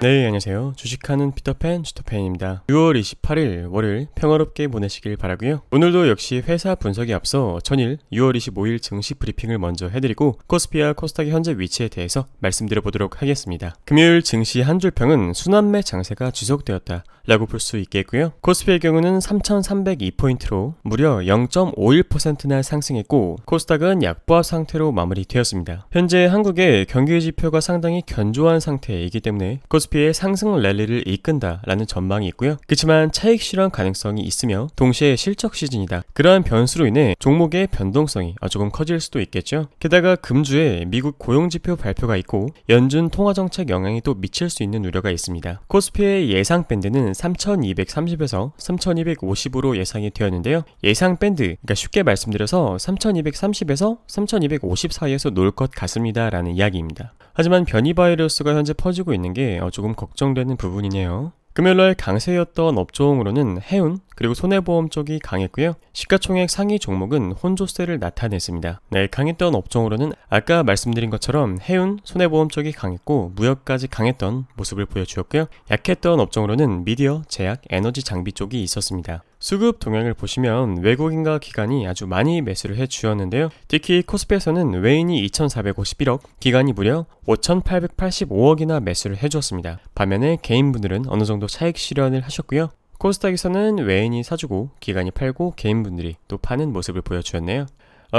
네, 안녕하세요. 주식하는 피터팬 슈터팬입니다. 6월 28일 월요일 평화롭게 보내시길 바라고요. 오늘도 역시 회사 분석에 앞서 전일 6월 25일 증시 브리핑을 먼저 해드리고 코스피와 코스닥의 현재 위치에 대해서 말씀드려보도록 하겠습니다. 금요일 증시 한 줄평은 순환매 장세가 지속되었다 라고 볼 수 있겠고요. 코스피의 경우는 3,302포인트로 무려 0.51%나 상승했고 코스닥은 약보합 상태로 마무리되었습니다. 현재 한국의 경기 지표가 상당히 견조한 상태이기 때문에 코스피의 상승 랠리를 이끈다라는 전망이 있고요. 그렇지만 차익 실현 가능성이 있으며 동시에 실적 시즌이다. 그러한 변수로 인해 종목의 변동성이 조금 커질 수도 있겠죠. 게다가 금주에 미국 고용지표 발표가 있고 연준 통화정책 영향이 또 미칠 수 있는 우려가 있습니다. 코스피의 예상 밴드는 3,230에서 3,250으로 예상이 되었는데요. 예상 밴드, 그러니까 쉽게 말씀드려서 3,230에서 3,250 사이에서 놀 것 같습니다 라는 이야기입니다. 하지만 변이 바이러스가 현재 퍼지고 있는 게 조금 걱정되는 부분이네요. 금요일날 강세였던 업종으로는 해운 그리고 손해보험 쪽이 강했고요. 시가총액 상위 종목은 혼조세를 나타냈습니다. 네, 강했던 업종으로는 아까 말씀드린 것처럼 해운, 손해보험 쪽이 강했고 무역까지 강했던 모습을 보여주었고요. 약했던 업종으로는 미디어, 제약, 에너지 장비 쪽이 있었습니다. 수급 동향을 보시면 외국인과 기관이 아주 많이 매수를 해주었는데요. 특히 코스피에서는 외인이 2,451억, 기관이 무려 5,885억이나 매수를 해주었습니다. 반면에 개인분들은 어느 정도 차익 실현을 하셨고요. 코스닥에서는 외인이 사주고 기관이 팔고 개인분들이 또 파는 모습을 보여주었네요.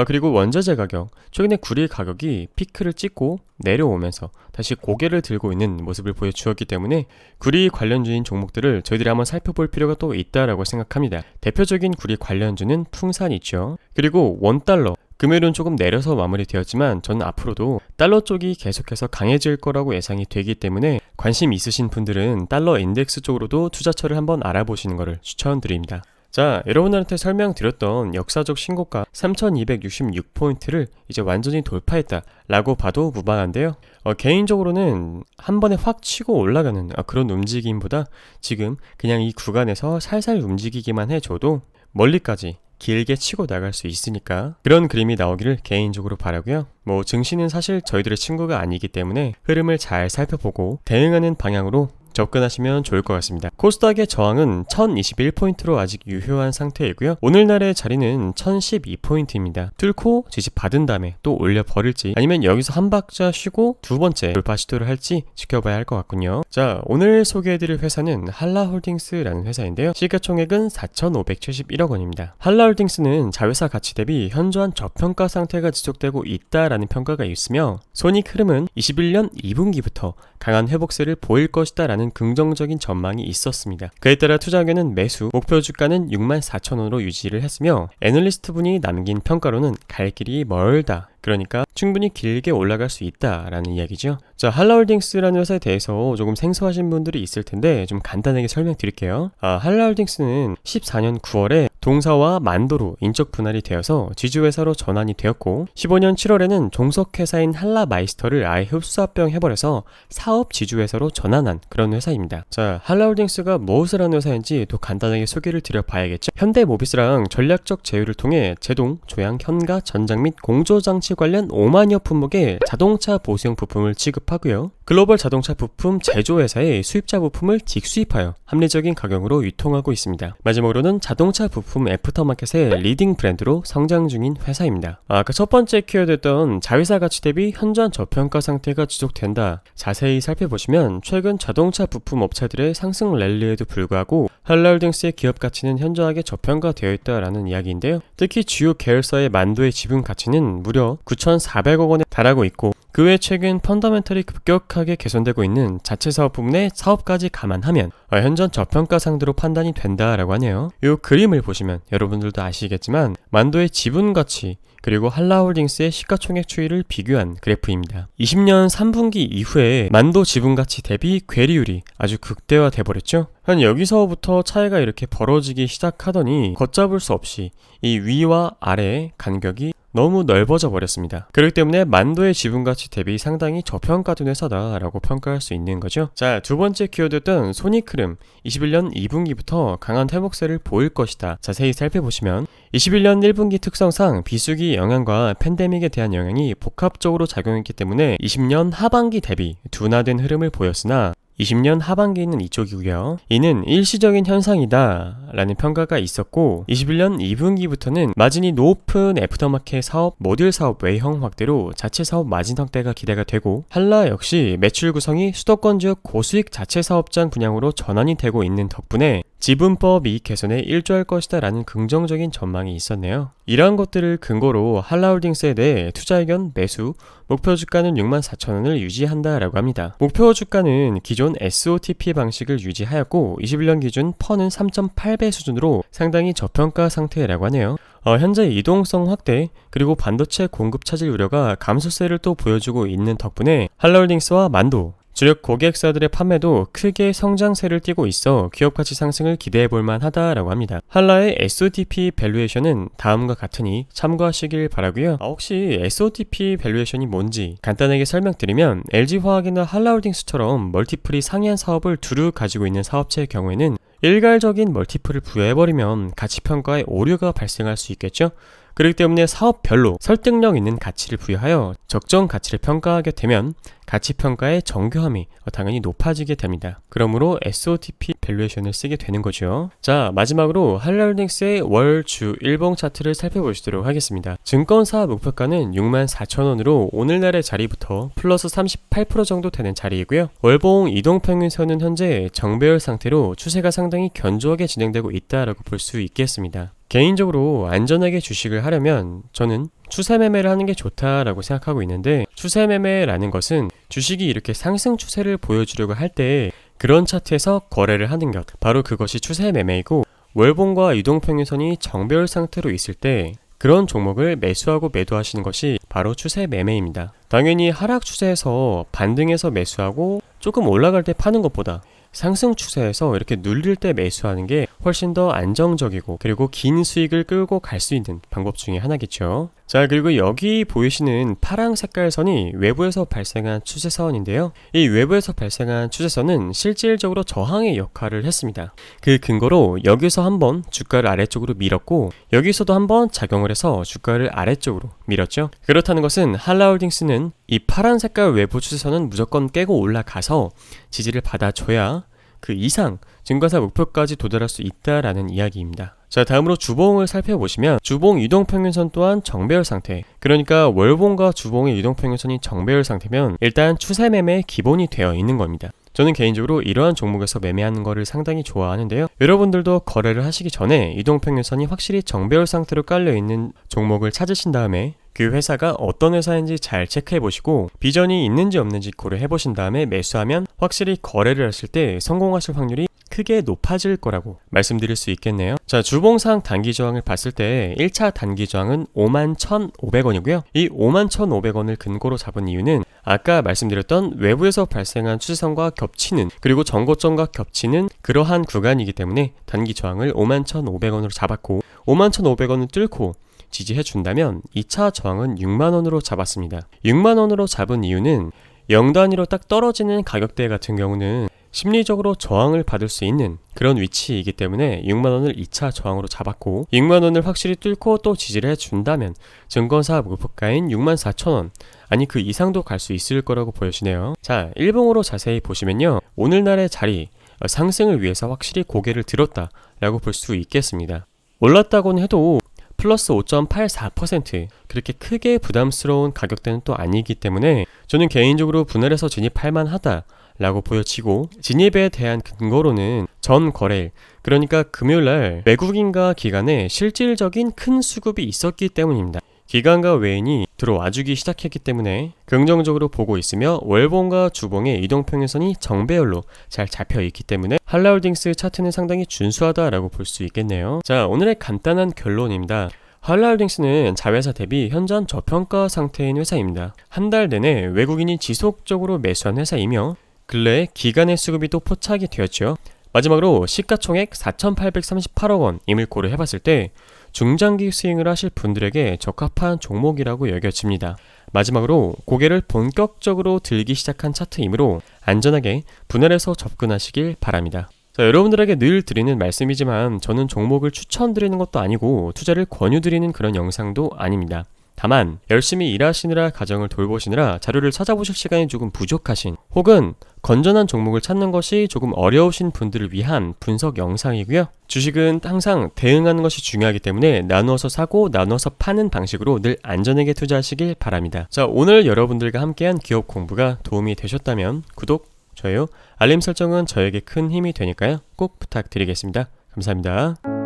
그리고 원자재 가격, 최근에 구리 가격이 피크를 찍고 내려오면서 다시 고개를 들고 있는 모습을 보여주었기 때문에 구리 관련주인 종목들을 저희들이 한번 살펴볼 필요가 또 있다라고 생각합니다. 대표적인 구리 관련주는 풍산 있죠. 그리고 원달러, 금요일은 조금 내려서 마무리되었지만 저는 앞으로도 달러 쪽이 계속해서 강해질 거라고 예상이 되기 때문에 관심 있으신 분들은 달러 인덱스 쪽으로도 투자처를 한번 알아보시는 것을 추천드립니다. 자, 여러분들한테 설명드렸던 역사적 신고가 3,266포인트를 이제 완전히 돌파했다 라고 봐도 무방한데요. 개인적으로는 한 번에 확 치고 올라가는 그런 움직임보다 지금 그냥 이 구간에서 살살 움직이기만 해줘도 멀리까지 길게 치고 나갈 수 있으니까 그런 그림이 나오기를 개인적으로 바라고요. 증시는 사실 저희들의 친구가 아니기 때문에 흐름을 잘 살펴보고 대응하는 방향으로 접근하시면 좋을 것 같습니다. 코스닥의 저항은 1021포인트로 아직 유효한 상태이고요. 오늘날의 자리는 1012포인트입니다. 뚫고 지지 받은 다음에 또 올려버릴지 아니면 여기서 한 박자 쉬고 두 번째 돌파 시도를 할지 지켜봐야 할 것 같군요. 자, 오늘 소개해드릴 회사는 한라홀딩스라는 회사인데요. 시가총액은 4,571억 원입니다. 한라홀딩스는 자회사 가치 대비 현저한 저평가 상태가 지속되고 있다라는 평가가 있으며 손익 흐름은 21년 2분기부터 강한 회복세를 보일 것이다 라는 긍정적인 전망이 있었습니다. 그에 따라 투자 의견은 매수, 목표 주가는 64,000원으로 유지를 했으며 애널리스트 분이 남긴 평가로는 갈 길이 멀다, 그러니까 충분히 길게 올라갈 수 있다라는 이야기죠. 자, 한라홀딩스라는 회사에 대해서 조금 생소하신 분들이 있을 텐데 좀 간단하게 설명드릴게요. 한라홀딩스는 14년 9월에 동사와 만도로 인적 분할이 되어서 지주회사로 전환이 되었고 15년 7월에는 종속회사인 한라마이스터를 아예 흡수합병 해버려서 사업 지주회사로 전환한 그런 회사입니다. 자, 한라홀딩스가 무엇을 하는 회사인지 또 간단하게 소개를 드려봐야겠죠. 현대모비스랑 전략적 제휴를 통해 제동, 조향, 현가, 전장 및 공조장치 관련 5만여 품목의 자동차 보수용 부품을 취급하고요. 글로벌 자동차 부품 제조회사의 수입자 부품을 직수입하여 합리적인 가격으로 유통하고 있습니다. 마지막으로는 자동차 부품 애프터마켓의 리딩 브랜드로 성장 중인 회사입니다. 아까 첫 번째 키워드였던 자회사 가치 대비 현저한 저평가 상태가 지속된다. 자세히 살펴보시면 최근 자동차 부품 업체들의 상승 랠리에도 불구하고 한라홀딩스의 기업 가치는 현저하게 저평가되어 있다라는 이야기인데요. 특히 주요 계열사의 만도의 지분 가치는 무려 9,400억 원에 달하고 있고 그 외 최근 펀더멘털이 급격하게 개선되고 있는 자체 사업 부문의 사업까지 감안하면 현존 저평가 상대로 판단이 된다라고 하네요. 이 그림을 보시면 여러분들도 아시겠지만 만도의 지분 가치 그리고 한라홀딩스의 시가총액 추이를 비교한 그래프입니다. 20년 3분기 이후에 만도 지분가치 대비 괴리율이 아주 극대화돼 버렸죠. 한 여기서부터 차이가 이렇게 벌어지기 시작하더니 걷잡을 수 없이 이 위와 아래의 간격이 너무 넓어져 버렸습니다. 그렇기 때문에 만도의 지분가치 대비 상당히 저평가된 회사다라고 평가할 수 있는 거죠. 자, 두 번째 키워드였던 손익 흐름, 21년 2분기부터 강한 회복세를 보일 것이다. 자세히 살펴보시면 21년 1분기 특성상 비수기 영향과 팬데믹에 대한 영향이 복합적으로 작용했기 때문에 20년 하반기 대비 둔화된 흐름을 보였으나 20년 하반기에 있는 이쪽이고요. 이는 일시적인 현상이다 라는 평가가 있었고 21년 2분기부터는 마진이 높은 애프터마켓 사업, 모듈 사업 외형 확대로 자체 사업 마진 확대가 기대가 되고 한라 역시 매출 구성이 수도권 지역 고수익 자체 사업장 분양으로 전환이 되고 있는 덕분에 지분법 이익 개선에 일조할 것이다 라는 긍정적인 전망이 있었네요. 이러한 것들을 근거로 한라홀딩스에 대해 투자 의견 매수, 목표 주가는 64,000원을 유지한다 라고 합니다. 목표 주가는 기존 SOTP 방식을 유지하였고 21년 기준 펀은 3.8배 수준으로 상당히 저평가 상태라고 하네요. 현재 이동성 확대 그리고 반도체 공급 차질 우려가 감소세를 또 보여주고 있는 덕분에 한라홀딩스와 만도 주력 고객사들의 판매도 크게 성장세를 띠고 있어 기업 가치 상승을 기대해 볼 만하다라고 합니다. 한라의 SOTP 밸류에이션은 다음과 같으니 참고하시길 바라고요. 혹시 SOTP 밸류에이션이 뭔지 간단하게 설명드리면 LG화학이나 한라홀딩스처럼 멀티플이 상이한 사업을 두루 가지고 있는 사업체의 경우에는 일괄적인 멀티플을 부여해버리면 가치평가에 오류가 발생할 수 있겠죠. 그렇기 때문에 사업별로 설득력 있는 가치를 부여하여 적정 가치를 평가하게 되면 가치평가의 정교함이 당연히 높아지게 됩니다. 그러므로 SOTP 밸류에이션을 쓰게 되는 거죠. 자, 마지막으로 한라홀딩스의 월, 주, 일봉 차트를 살펴보시도록 하겠습니다. 증권사 목표가는 64,000원으로 오늘날의 자리부터 플러스 38% 정도 되는 자리이고요. 월봉 이동평균선은 현재 정배열 상태로 추세가 상당히 견조하게 진행되고 있다라고 볼 수 있겠습니다. 개인적으로 안전하게 주식을 하려면 저는 추세 매매를 하는 게 좋다라고 생각하고 있는데, 추세 매매라는 것은 주식이 이렇게 상승 추세를 보여주려고 할 때 그런 차트에서 거래를 하는 것, 바로 그것이 추세 매매이고, 월봉과 이동평균선이 정배열 상태로 있을 때 그런 종목을 매수하고 매도하시는 것이 바로 추세 매매입니다. 당연히 하락 추세에서 반등해서 매수하고 조금 올라갈 때 파는 것보다 상승 추세에서 이렇게 눌릴 때 매수하는 게 훨씬 더 안정적이고 그리고 긴 수익을 끌고 갈 수 있는 방법 중에 하나겠죠. 자, 그리고 여기 보이시는 파랑 색깔 선이 외부에서 발생한 추세선인데요. 이 외부에서 발생한 추세선은 실질적으로 저항의 역할을 했습니다. 그 근거로 여기서 한번 주가를 아래쪽으로 밀었고, 여기서도 한번 작용을 해서 주가를 아래쪽으로 밀었죠. 그렇다는 것은 한라홀딩스는 이 파란 색깔 외부 추세선은 무조건 깨고 올라가서 지지를 받아줘야 그 이상 증권사 목표까지 도달할 수 있다라는 이야기입니다. 자, 다음으로 주봉을 살펴보시면 주봉 이동평균선 또한 정배열 상태, 그러니까 월봉과 주봉의 이동평균선이 정배열 상태면 일단 추세 매매의 기본이 되어 있는 겁니다. 저는 개인적으로 이러한 종목에서 매매하는 거를 상당히 좋아하는데요. 여러분들도 거래를 하시기 전에 이동평균선이 확실히 정배열 상태로 깔려있는 종목을 찾으신 다음에 그 회사가 어떤 회사인지 잘 체크해 보시고 비전이 있는지 없는지 고려해 보신 다음에 매수하면 확실히 거래를 하실 때 성공하실 확률이 크게 높아질 거라고 말씀드릴 수 있겠네요. 자, 주봉상 단기 저항을 봤을 때 1차 단기 저항은 51,500원이고요. 이 51,500원을 근거로 잡은 이유는 아까 말씀드렸던 외부에서 발생한 추세선과 겹치는, 그리고 전고점과 겹치는 그러한 구간이기 때문에 단기 저항을 51,500원으로 잡았고, 51,500원을 뚫고 지지해 준다면 2차 저항은 6만원으로 잡았습니다. 6만원으로 잡은 이유는 0단위로 딱 떨어지는 가격대 같은 경우는 심리적으로 저항을 받을 수 있는 그런 위치이기 때문에 6만원을 2차 저항으로 잡았고, 6만원을 확실히 뚫고 또 지지를 해준다면 증권사 목표가인 64,000원, 아니 그 이상도 갈 수 있을 거라고 보여지네요. 자, 일봉으로 자세히 보시면요, 오늘날의 자리 상승을 위해서 확실히 고개를 들었다 라고 볼 수 있겠습니다. 올랐다고는 해도 플러스 5.84%, 그렇게 크게 부담스러운 가격대는 또 아니기 때문에 저는 개인적으로 분할해서 진입할 만하다 라고 보여지고, 진입에 대한 근거로는 전 거래일, 그러니까 금요일날 외국인과 기관에 실질적인 큰 수급이 있었기 때문입니다. 기관과 외인이 들어와주기 시작했기 때문에 긍정적으로 보고 있으며, 월봉과 주봉의 이동평균선이 정배열로 잘 잡혀있기 때문에 한라홀딩스 차트는 상당히 준수하다라고 볼 수 있겠네요. 자, 오늘의 간단한 결론입니다. 한라홀딩스는 자회사 대비 현존 저평가 상태인 회사입니다. 한 달 내내 외국인이 지속적으로 매수한 회사이며 근래 기관의 수급이 또 포착이 되었죠. 마지막으로 시가총액 4,838억원임을 고려해봤을 때 중장기 스윙을 하실 분들에게 적합한 종목이라고 여겨집니다. 마지막으로 고개를 본격적으로 들기 시작한 차트이므로 안전하게 분할해서 접근하시길 바랍니다. 자, 여러분들에게 늘 드리는 말씀이지만 저는 종목을 추천드리는 것도 아니고 투자를 권유드리는 그런 영상도 아닙니다. 다만 열심히 일하시느라 가정을 돌보시느라 자료를 찾아보실 시간이 조금 부족하신, 혹은 건전한 종목을 찾는 것이 조금 어려우신 분들을 위한 분석 영상이고요. 주식은 항상 대응하는 것이 중요하기 때문에 나누어서 사고 나누어서 파는 방식으로 늘 안전하게 투자하시길 바랍니다. 자, 오늘 여러분들과 함께한 기업 공부가 도움이 되셨다면 구독, 좋아요, 알림 설정은 저에게 큰 힘이 되니까요. 꼭 부탁드리겠습니다. 감사합니다.